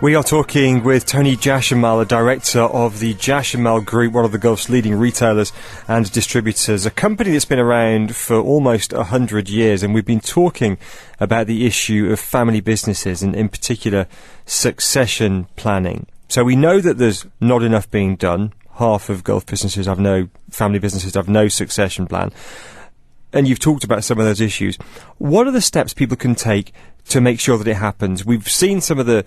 We are talking with Tony Jashanmal, a director of the Jashanmal Group, one of the Gulf's leading retailers and distributors, a company that's been around for almost 100 years, and we've been talking about the issue of family businesses and in particular succession planning. So we know that there's not enough being done. Half of Gulf businesses have family businesses have no succession plan. And you've talked about some of those issues. What are the steps people can take to make sure that it happens? We've seen some of the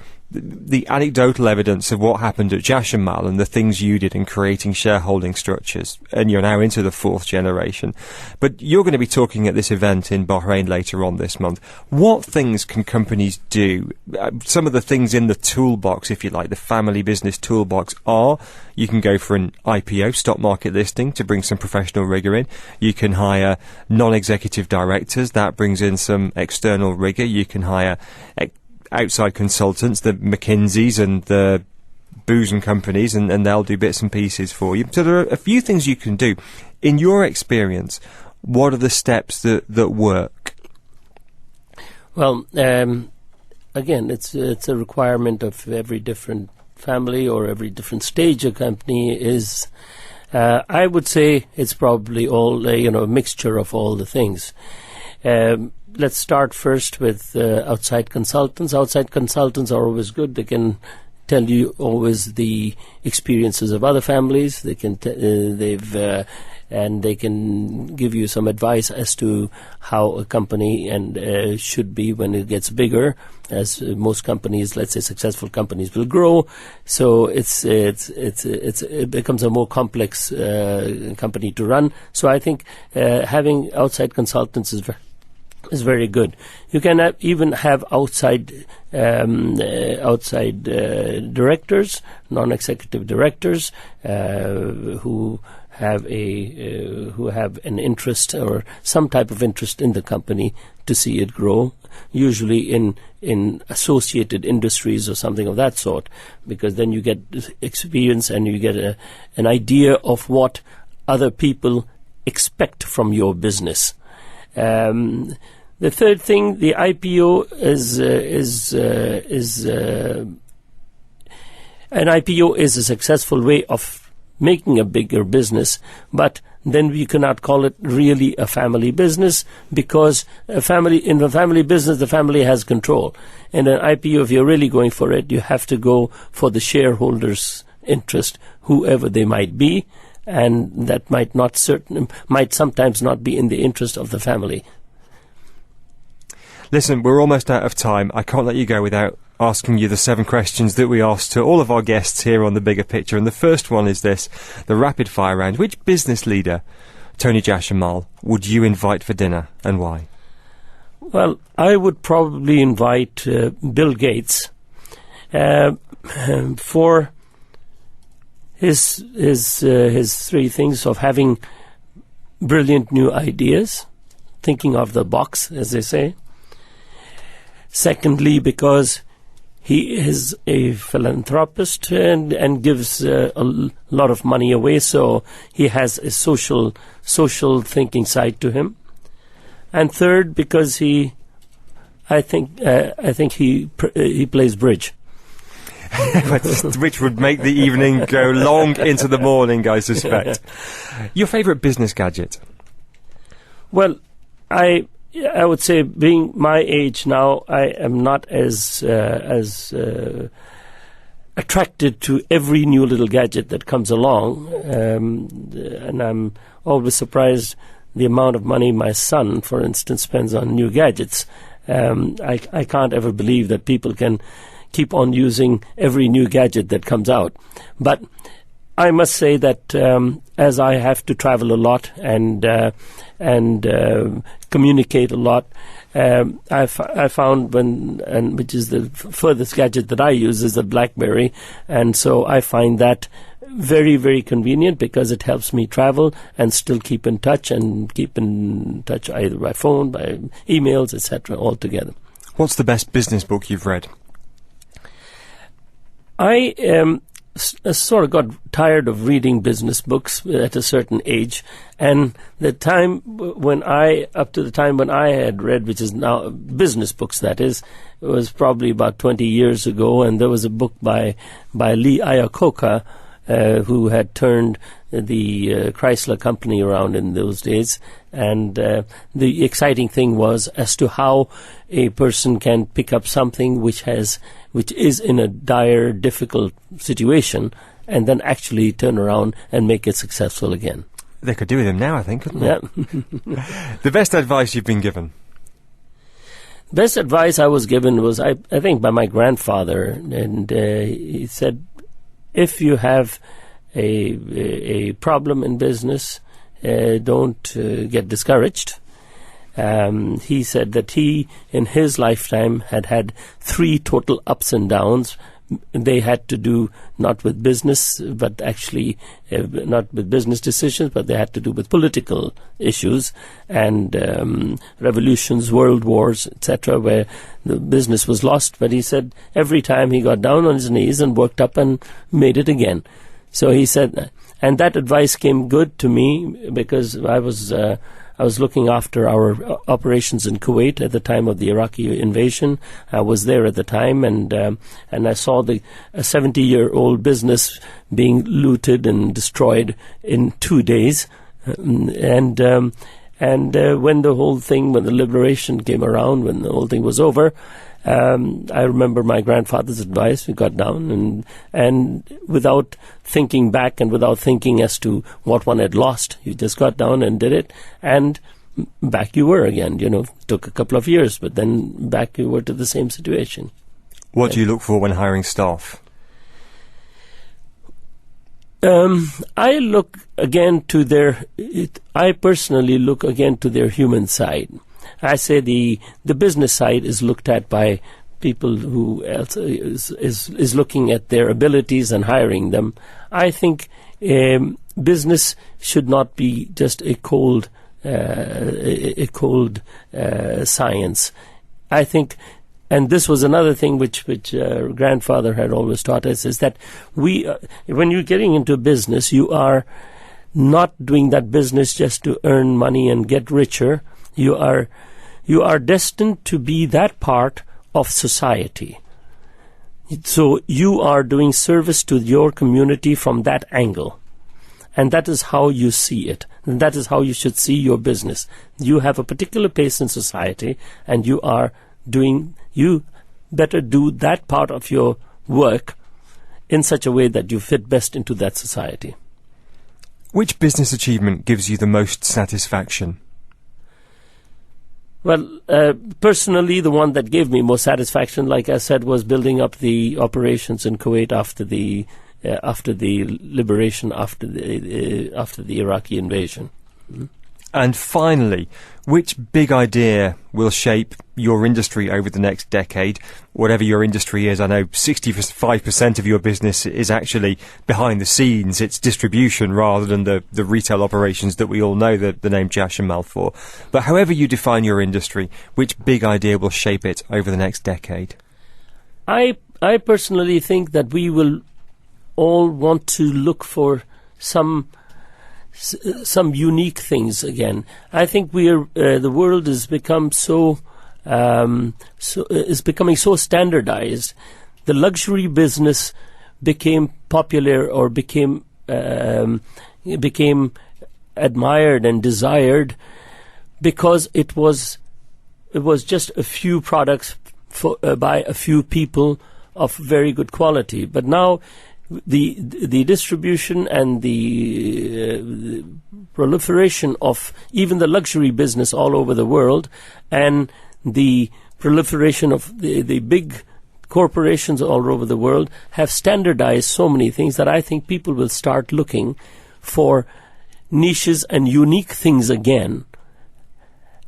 anecdotal evidence of what happened at Jashanmal and the things you did in creating shareholding structures, and you're now into the fourth generation. But you're going to be talking at this event in Bahrain later on this month. What things can companies do? Some of the things in the toolbox, if you like, the family business toolbox are, you can go for an IPO, stock market listing, to bring some professional rigour in. You can hire non-executive directors. That brings in some external rigour. You can hire outside consultants, the McKinseys and the Booz and companies, and they'll do bits and pieces for you. So there are a few things you can do. In your experience, what are the steps that work? Well, again, it's a requirement of every different family or every different stage of company is. I would say it's probably all a mixture of all the things. Let's start first with outside consultants. Outside consultants are always good. They can tell you always the experiences of other families. They can and they can give you some advice as to how a company should be when it gets bigger. As most companies, let's say successful companies, will grow, so it becomes a more complex company to run. So I think having outside consultants is very good. You can even have outside directors, non-executive directors, who have an interest or some type of interest in the company to see it grow, usually in associated industries or something of that sort, because then you get experience and you get an idea of what other people expect from your business. The third thing, the IPO an IPO is a successful way of making a bigger business, but then we cannot call it really a family business, because in the family business, the family has control. In an IPO, if you're really going for it, you have to go for the shareholders' interest, whoever they might be, and that might sometimes not be in the interest of the family. Listen, we're almost out of time. I can't let you go without asking you the 7 questions that we asked to all of our guests here on The Bigger Picture. And the first one is this, the rapid fire round. Which business leader, Tony Jashanmal, would you invite for dinner and why? Well, I would probably invite Bill Gates for his 3 things of having brilliant new ideas, thinking of the box, as they say. Secondly, because he is a philanthropist and gives a lot of money away, so he has a social thinking side to him. And third, because I think he plays bridge. Which would make the evening go long into the morning, I suspect. Your favourite business gadget? Well, I would say, being my age now, I am not as attracted to every new little gadget that comes along, and I'm always surprised the amount of money my son, for instance, spends on new gadgets. I can't ever believe that people can keep on using every new gadget that comes out. But I must say that as I have to travel a lot and communicate a lot, I found which is the furthest gadget that I use is a BlackBerry, and so I find that very, very convenient because it helps me travel and still keep in touch either by phone, by emails, etc. altogether. What's the best business book you've read? I sort of got tired of reading business books at a certain age, and up to the time when I had read, which is now business books, that is, it was probably about 20 years ago, and there was a book by Lee Iacocca, who had turned the Chrysler company around in those days. And the exciting thing was as to how a person can pick up something which is in a dire, difficult situation, and then actually turn around and make it successful again. They could do with him now, I think, couldn't they? Yeah. The best advice you've been given? Best advice I was given was, I think, by my grandfather, and he said, if you have a problem in business, don't get discouraged. He said that he, in his lifetime, had 3 total ups and downs. They had to do not with business, but actually not with business decisions, but they had to do with political issues and revolutions, world wars, etc., where the business was lost. But he said every time he got down on his knees and worked up and made it again. So he said, and that advice came good to me because I was looking after our operations in Kuwait at the time of the Iraqi invasion. I was there at the time, and I saw a 70-year-old business being looted and destroyed in 2 days. And when the liberation came around, when the whole thing was over, I remember my grandfather's advice. We got down and without thinking back and without thinking as to what one had lost, you just got down and did it, and back you were again. It took a couple of years, but then back you were to the same situation. What do you look for when hiring staff? I look again to I personally look again to their human side. I say the business side is looked at by people who else is looking at their abilities and hiring them. I think business should not be just a cold science. I think, and this was another thing which grandfather had always taught us, is that when you're getting into business, you are not doing that business just to earn money and get richer. You are destined to be that part of society. So you are doing service to your community from that angle. And that is how you see it. And that is how you should see your business. You have a particular place in society, and you better do that part of your work in such a way that you fit best into that society. Which business achievement gives you the most satisfaction? Well, personally, the one that gave me more satisfaction, like I said, was building up the operations in Kuwait after the liberation, after the Iraqi invasion. Mm-hmm. And finally, which big idea will shape your industry over the next decade? Whatever your industry is, I know 65% of your business is actually behind the scenes. It's distribution rather than the retail operations that we all know the name Jashanmal for. But however you define your industry, which big idea will shape it over the next decade? I personally think that we will all want to look for some unique things again. I think the world has become is becoming so standardized. The luxury business became popular or became admired and desired because it was just a few products by a few people of very good quality. But now the distribution and the proliferation of even the luxury business all over the world, and the proliferation of the big corporations all over the world have standardized so many things that I think people will start looking for niches and unique things again,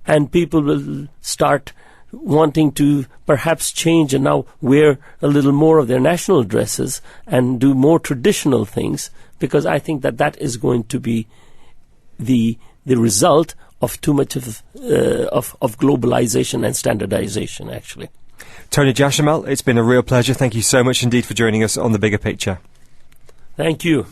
and people will start wanting to perhaps change and now wear a little more of their national dresses and do more traditional things, because I think that is going to be the result of too much of globalization and standardization, actually. Tony Jashanmal, it's been a real pleasure. Thank you so much indeed for joining us on The Bigger Picture. Thank you.